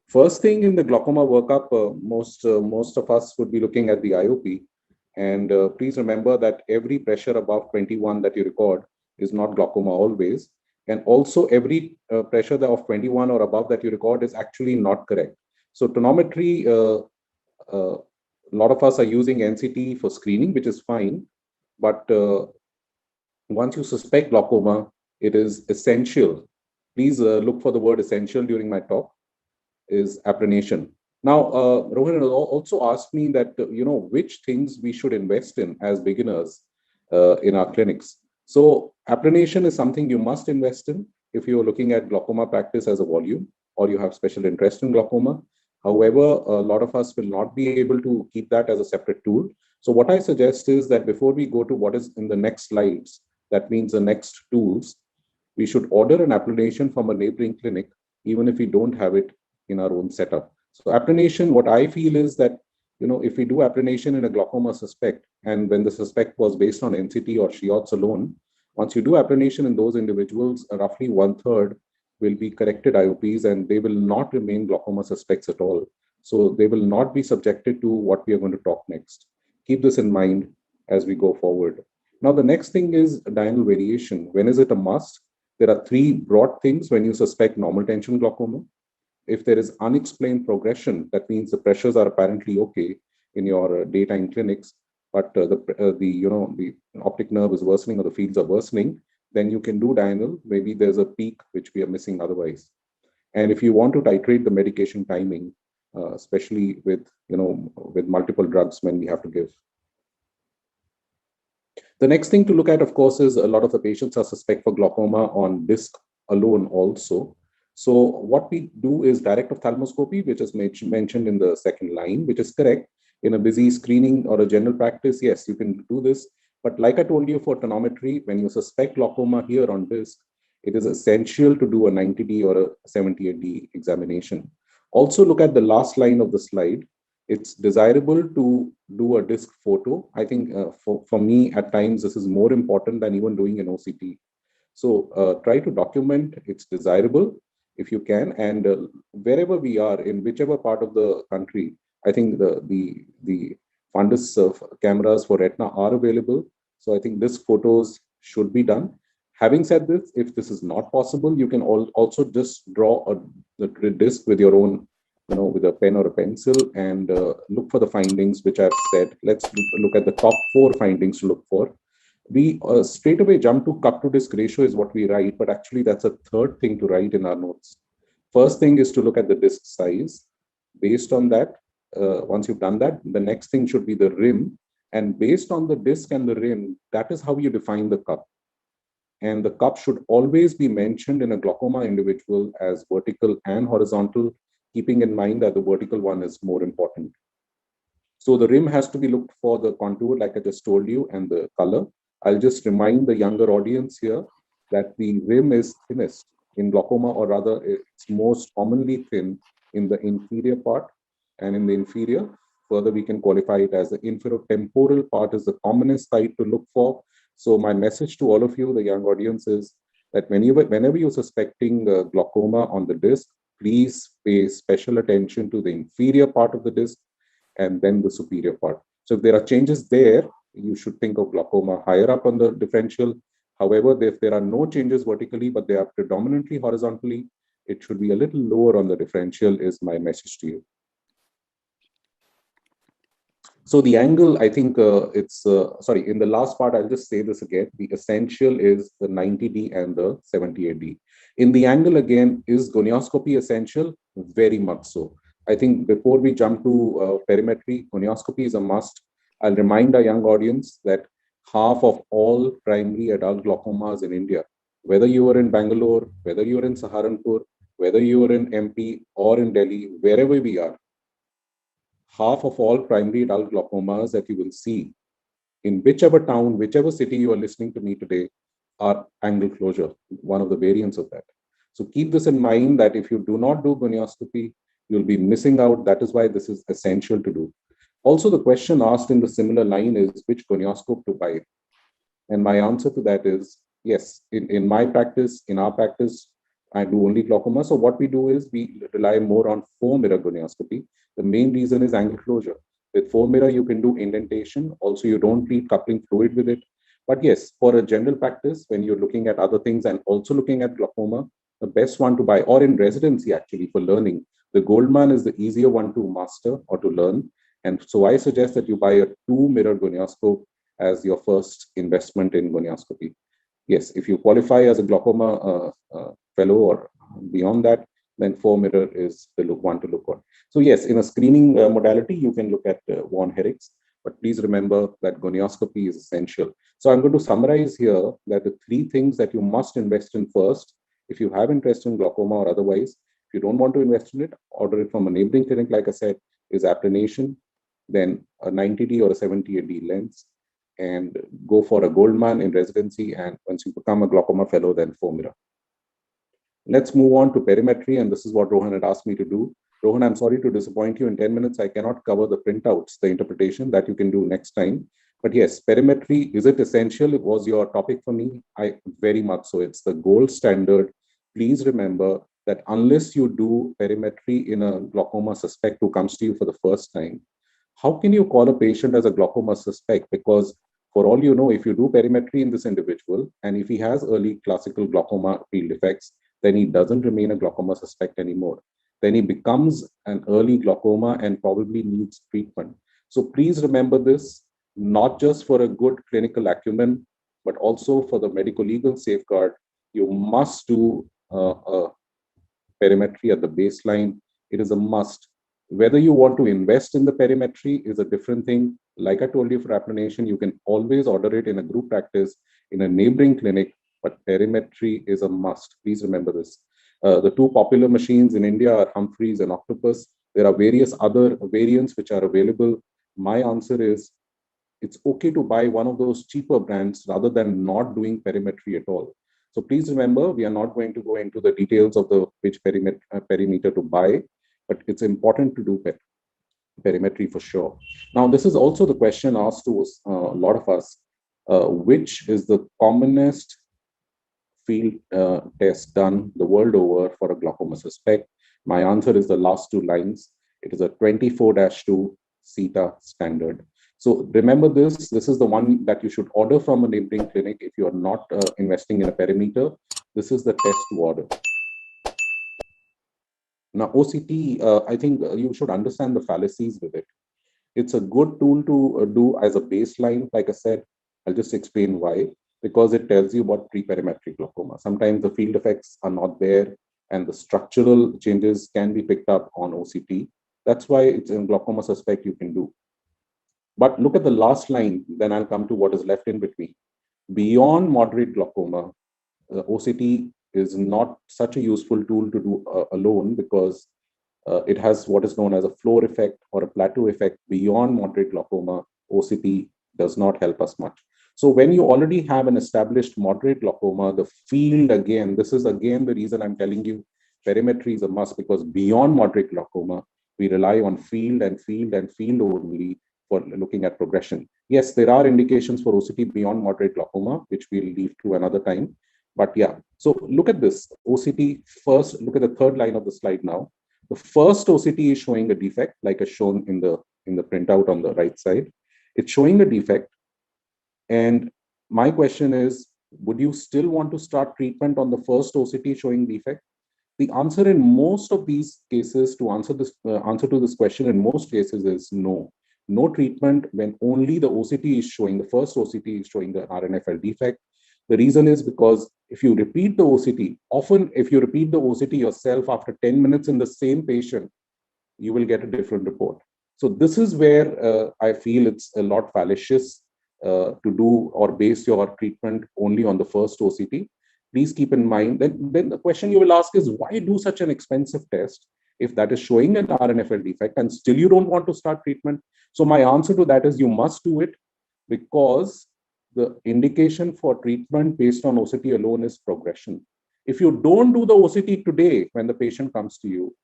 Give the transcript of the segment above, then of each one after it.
First thing in the glaucoma workup, most of us would be looking at the IOP, and please remember that every pressure above 21 that you record is not glaucoma always, and also every pressure of 21 or above that you record is actually not correct. So tonometry, a lot of us are using NCT for screening, which is fine, but once you suspect glaucoma, it is essential. Please look for the word essential during my talk, is applanation. Now, Rohan also asked me that, which things we should invest in as beginners in our clinics. So applanation is something you must invest in if you're looking at glaucoma practice as a volume or you have special interest in glaucoma. However, a lot of us will not be able to keep that as a separate tool. So what I suggest is that before we go to what is in the next slides, that means the next tools, we should order an applanation from a neighboring clinic, even if we don't have it in our own setup. So applanation, what I feel is that, if we do applanation in a glaucoma suspect, and when the suspect was based on NCT or SHIOTS alone, once you do applanation in those individuals, roughly 1/3 will be corrected IOPs and they will not remain glaucoma suspects at all. So they will not be subjected to what we are going to talk next. Keep this in mind as we go forward. Now, the next thing is diurnal variation. When is it a must? There are three broad things when you suspect normal tension glaucoma. If there is unexplained progression, that means the pressures are apparently okay in your daytime clinics, but the optic nerve is worsening or the fields are worsening, then you can do diurnal. Maybe there's a peak which we are missing otherwise. And if you want to titrate the medication timing, especially with multiple drugs when we have to give. The next thing to look at, of course, is a lot of the patients are suspect for glaucoma on disc alone also. So what we do is direct ophthalmoscopy, which is mentioned in the second line, which is correct. In a busy screening or a general practice, yes, you can do this. But like I told you for tonometry, when you suspect glaucoma here on disc, it is essential to do a 90D or a 78D examination. Also look at the last line of the slide. It's desirable to do a disc photo. I think for me, at times, this is more important than even doing an OCT. So try to document. It's desirable if you can. And wherever we are, in whichever part of the country, I think the fundus of cameras for retina are available. So I think disc photos should be done. Having said this, if this is not possible, you can also just draw the disc with your own, with a pen or a pencil and look for the findings which I've said. Let's look at the top 4 findings to look for. We straight away jump to cup to disc ratio is what we write, but actually that's a third thing to write in our notes. First thing is to look at the disc size. Based on that, once you've done that, the next thing should be the rim. And based on the disc and the rim, that is how you define the cup. And the cup should always be mentioned in a glaucoma individual as vertical and horizontal, keeping in mind that the vertical one is more important. So the rim has to be looked for the contour, like I just told you, and the color. I'll just remind the younger audience here that the rim is thinnest in glaucoma, or rather, it's most commonly thin in the inferior part, and in the inferior, further we can qualify it as the inferotemporal part is the commonest site to look for. So my message to all of you, the young audience, is that whenever you're suspecting glaucoma on the disc, please pay special attention to the inferior part of the disc and then the superior part. So if there are changes there, you should think of glaucoma higher up on the differential. However, if there are no changes vertically, but they are predominantly horizontally, it should be a little lower on the differential is my message to you. So the angle, I think in the last part, I'll just say this again. The essential is the 90D and the 78D. In the angle again, is gonioscopy essential? Very much so. I think before we jump to perimetry, gonioscopy is a must. I'll remind our young audience that half of all primary adult glaucomas in India, whether you are in Bangalore, whether you're in Saharanpur, whether you're in MP or in Delhi, wherever we are, half of all primary adult glaucomas that you will see in whichever town, whichever city you are listening to me today are angle closure, one of the variants of that. So keep this in mind that if you do not do gonioscopy, you'll be missing out. That is why this is essential to do. Also, the question asked in the similar line is which gonioscope to buy? And my answer to that is yes, in my practice, in our practice, I do only glaucoma. So what we do is we rely more on 4-mirror gonioscopy. The main reason is angle closure. With 4-mirror, you can do indentation. Also, you don't need coupling fluid with it. But yes, for a general practice, when you're looking at other things and also looking at glaucoma, the best one to buy, or in residency actually for learning, the Goldman is the easier one to master or to learn. And so I suggest that you buy a 2-mirror gonioscope as your first investment in gonioscopy. Yes, if you qualify as a glaucoma fellow or beyond that, then 4-mirror is the one to look on. So yes, in a screening modality, you can look at Von Herrichs, but please remember that gonioscopy is essential. So I'm going to summarize here that the 3 things that you must invest in first, if you have interest in glaucoma or otherwise, if you don't want to invest in it, order it from a neighboring clinic, like I said, is Applanation, then a 90D or a 70AD lens, and go for a Goldman in residency. And once you become a glaucoma fellow, then 4-mirror. Let's move on to perimetry. And this is what Rohan had asked me to do. Rohan, I'm sorry to disappoint you. In 10 minutes, I cannot cover the printouts, the interpretation that you can do next time. But yes, perimetry, is it essential? It was your topic for me. I very much so. It's the gold standard. Please remember that unless you do perimetry in a glaucoma suspect who comes to you for the first time, how can you call a patient as a glaucoma suspect? Because for all you know, if you do perimetry in this individual, and if he has early classical glaucoma field effects, then he doesn't remain a glaucoma suspect anymore. Then he becomes an early glaucoma and probably needs treatment. So please remember this, not just for a good clinical acumen, but also for the medical legal safeguard. You must do perimetry at the baseline. It is a must. Whether you want to invest in the perimetry is a different thing. Like I told you for Applanation, you can always order it in a group practice, in a neighboring clinic, but perimetry is a must. Please remember this. The 2 popular machines in India are Humphreys and Octopus. There are various other variants which are available. My answer is it's okay to buy one of those cheaper brands rather than not doing perimetry at all. So please remember, we are not going to go into the details of the which perimeter to buy, but it's important to do perimetry for sure. Now, this is also the question asked to a lot of us, which is the commonest field test done the world over for a glaucoma suspect? My answer is the last 2 lines. It is a 24-2 CETA standard. So remember this. This is the one that you should order from a neighboring clinic if you are not investing in a perimeter. This is the test to order. Now, OCT, I think you should understand the fallacies with it. It's a good tool to do as a baseline. Like I said, I'll just explain why. Because it tells you about pre-perimetric glaucoma. Sometimes the field effects are not there and the structural changes can be picked up on OCT. That's why it's in glaucoma suspect you can do. But look at the last line, then I'll come to what is left in between. Beyond moderate glaucoma, OCT is not such a useful tool to do alone because it has what is known as a floor effect or a plateau effect. Beyond moderate glaucoma, OCT does not help us much. So when you already have an established moderate glaucoma, the field again, this is again the reason I'm telling you perimetry is a must, because beyond moderate glaucoma, we rely on field and field and field only for looking at progression. Yes, there are indications for OCT beyond moderate glaucoma, which we'll leave to another time. But yeah, so look at this OCT first. Look at the 3rd line of the slide now. The first OCT is showing a defect, like is shown in the printout on the right side. It's showing a defect. And my question is, would you still want to start treatment on the first OCT showing defect? The answer in most of these cases to answer to this question in most cases is no. No treatment when only the OCT is showing, the first OCT is showing the RNFL defect. The reason is because if you repeat the OCT, often if you repeat the OCT yourself after 10 minutes in the same patient, you will get a different report. So this is where I feel it's a lot fallacious to do or base your treatment only on the first OCT. Please keep in mind that then the question you will ask is, why do such an expensive test if that is showing an RNFL defect and still you don't want to start treatment? So my answer to that is you must do it, because the indication for treatment based on OCT alone is progression. If you don't do the OCT today when the patient comes to you,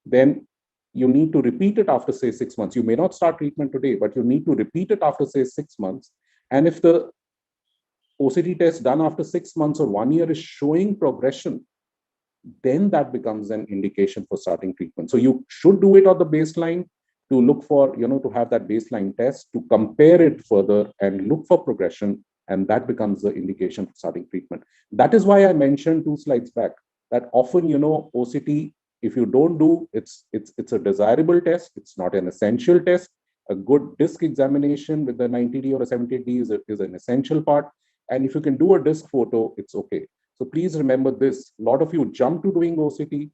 then you need to repeat it after, say, 6 months. You may not start treatment today, but you need to repeat it after, say, 6 months. And if the OCT test done after 6 months or 1 year is showing progression, then that becomes an indication for starting treatment. So you should do it on the baseline to look for, to have that baseline test, to compare it further and look for progression. And that becomes the indication for starting treatment. That is why I mentioned 2 slides back that often, OCT, if you don't do, it's a desirable test. It's not an essential test. A good disc examination with the 90D or a 78D is an essential part. And if you can do a disc photo, it's okay. So please remember this. A lot of you jump to doing OCT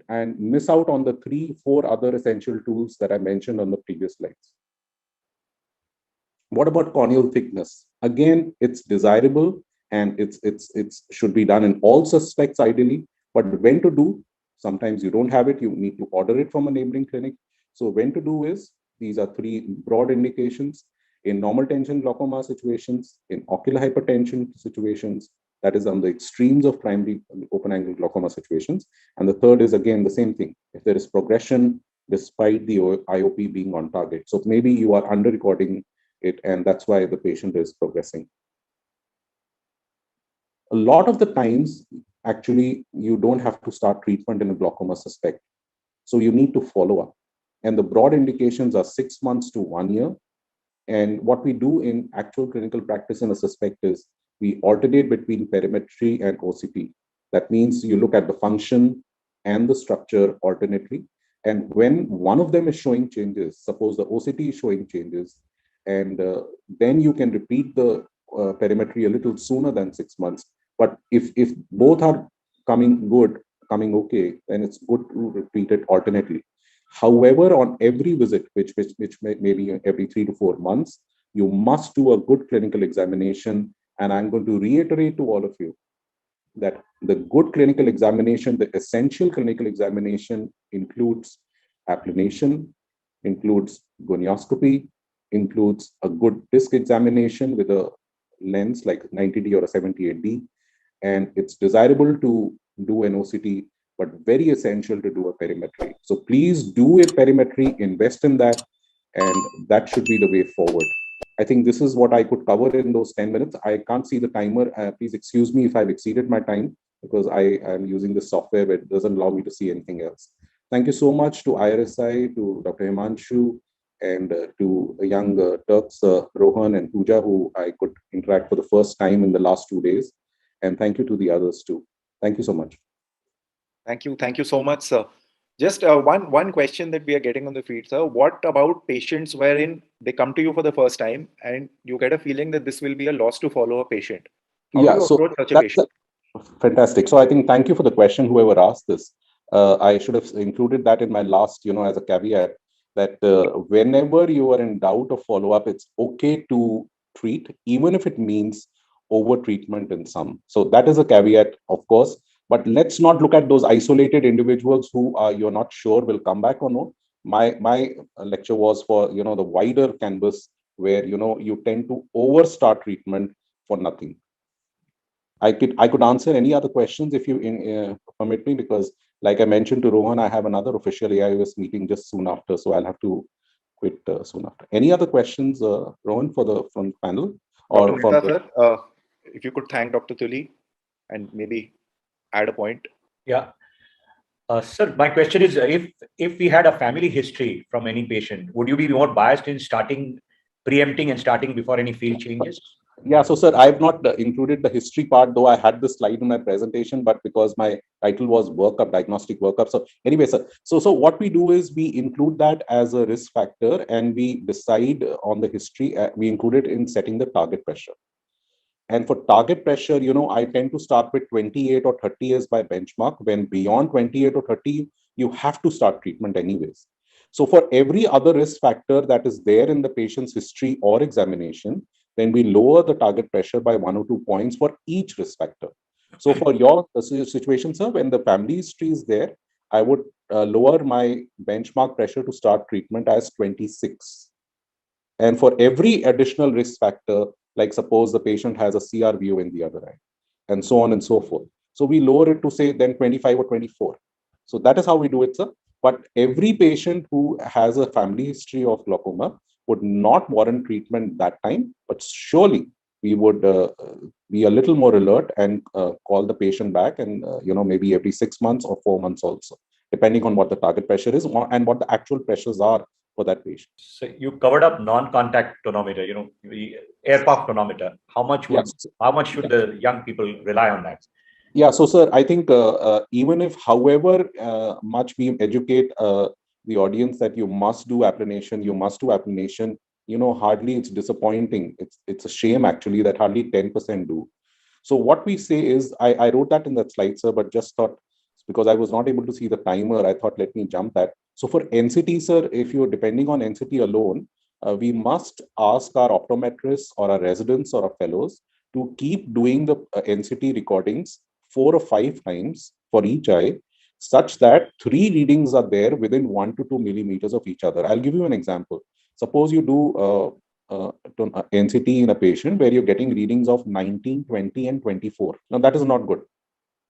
and miss out on the 3, 4 other essential tools that I mentioned on the previous slides. What about corneal thickness? Again, it's desirable and it's should be done in all suspects ideally. But when to do? Sometimes you don't have it. You need to order it from a neighboring clinic. So when to do is, these are 3 broad indications: in normal tension glaucoma situations, in ocular hypertension situations, that is on the extremes of primary open angle glaucoma situations. And the third is again the same thing. If there is progression despite the IOP being on target. So maybe you are under recording it, and that's why the patient is progressing. A lot of the times, actually, you don't have to start treatment in a glaucoma suspect. So you need to follow up. And the broad indications are 6 months to 1 year. And what we do in actual clinical practice in a suspect is we alternate between perimetry and OCT. That means you look at the function and the structure alternately. And when one of them is showing changes, suppose the OCT is showing changes, and then you can repeat the perimetry a little sooner than 6 months. But if both are coming good, coming okay, then it's good to repeat it alternately. However, on every visit, which may be every 3 to 4 months, you must do a good clinical examination. And I'm going to reiterate to all of you that the good clinical examination, the essential clinical examination includes applanation, includes gonioscopy, includes a good disc examination with a lens like 90D or a 78D. And it's desirable to do an OCT, but very essential to do a perimetry. So please do a perimetry, invest in that, and that should be the way forward. I think this is what I could cover in those 10 minutes. I can't see the timer. Please excuse me if I've exceeded my time, because I am using the software but it doesn't allow me to see anything else. Thank you so much to IRSI, to Dr. Himanshu, and to young Turks, Rohan and Pooja, who I could interact for the first time in the last 2 days. And thank you to the others too. Thank you so much. Thank you so much, sir. Just one question that we are getting on the feed, sir. What about patients wherein they come to you for the first time and you get a feeling that this will be a loss to follow a patient? How do you approach such a patient? Fantastic. So I think thank you for the question, whoever asked this. I should have included that in my last, as a caveat, that whenever you are in doubt of follow-up, it's okay to treat, even if it means over treatment in some. So that is a caveat, of course. But let's not look at those isolated individuals who you're not sure will come back or not. My lecture was for the wider canvas, where you tend to overstart treatment for nothing. I could answer any other questions if you permit me, because like I mentioned to Rohan, I have another official AIOS meeting just soon after, so I'll have to quit soon after. Any other questions, Rohan, from the panel? Dr. Mehta, sir, if you could thank Dr. Tulli and maybe add a point. Yeah. Sir, my question is, if we had a family history from any patient, would you be more biased in preempting and starting before any field changes? Yeah, so sir, I've not included the history part, though I had the slide in my presentation, but because my title was workup, diagnostic workup. So anyway, sir, so what we do is we include that as a risk factor, and we decide on the history. We include it in setting the target pressure. And for target pressure, I tend to start with 28 or 30 as my benchmark. When beyond 28 or 30, you have to start treatment anyways. So for every other risk factor that is there in the patient's history or examination, then we lower the target pressure by 1 or 2 points for each risk factor. So for your situation, sir, when the family history is there, I would lower my benchmark pressure to start treatment as 26. And for every additional risk factor, like suppose the patient has a CRVO in the other eye, and so on and so forth. So we lower it to say then 25 or 24. So that is how we do it, sir. But every patient who has a family history of glaucoma would not warrant treatment that time, but surely we would be a little more alert and call the patient back, and maybe every 6 months or 4 months also, depending on what the target pressure is and what the actual pressures are for that patient. So you covered up non-contact tonometer, the air puff tonometer. How much should the young people rely on that? Yeah, so sir, I think even if, however much we educate the audience that you must do applanation, hardly, it's disappointing. It's a shame actually that hardly 10% do. So what we say is, I wrote that in that slide, sir, but just thought, because I was not able to see the timer, I thought, let me jump that. So for NCT, sir, if you're depending on NCT alone, we must ask our optometrists or our residents or our fellows to keep doing the NCT recordings 4 or 5 times for each eye, such that 3 readings are there within 1 to 2 millimeters of each other. I'll give you an example. Suppose you do NCT in a patient where you're getting readings of 19, 20, and 24. Now that is not good.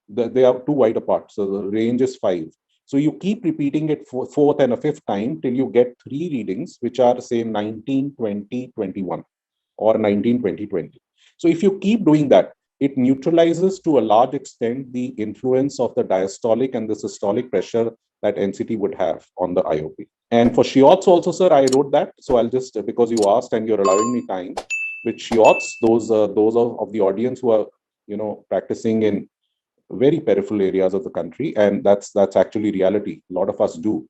They are too wide apart. So the range is 5. So you keep repeating it for fourth and a fifth time till you get 3 readings, which are, say, 19, 20, 21, or 19, 20, 20. So if you keep doing that, it neutralizes to a large extent the influence of the diastolic and the systolic pressure that NCT would have on the IOP. And for Shiots also, sir, I wrote that. So I'll just, because you asked and you're allowing me time, with Shiots, those of the audience who are, practicing in very peripheral areas of the country, and that's actually reality. A lot of us do.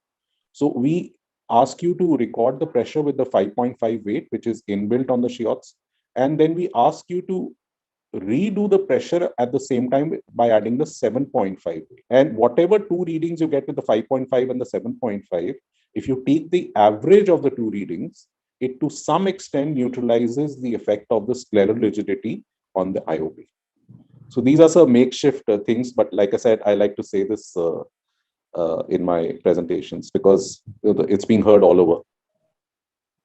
So we ask you to record the pressure with the 5.5 weight, which is inbuilt on the Shiots, and then we ask you to redo the pressure at the same time by adding the 7.5 weight. And whatever 2 readings you get with the 5.5 and the 7.5, if you take the average of the 2 readings, it to some extent neutralizes the effect of the scleral rigidity on the IOP. So these are some makeshift things, but like I said, I like to say this in my presentations because it's being heard all over.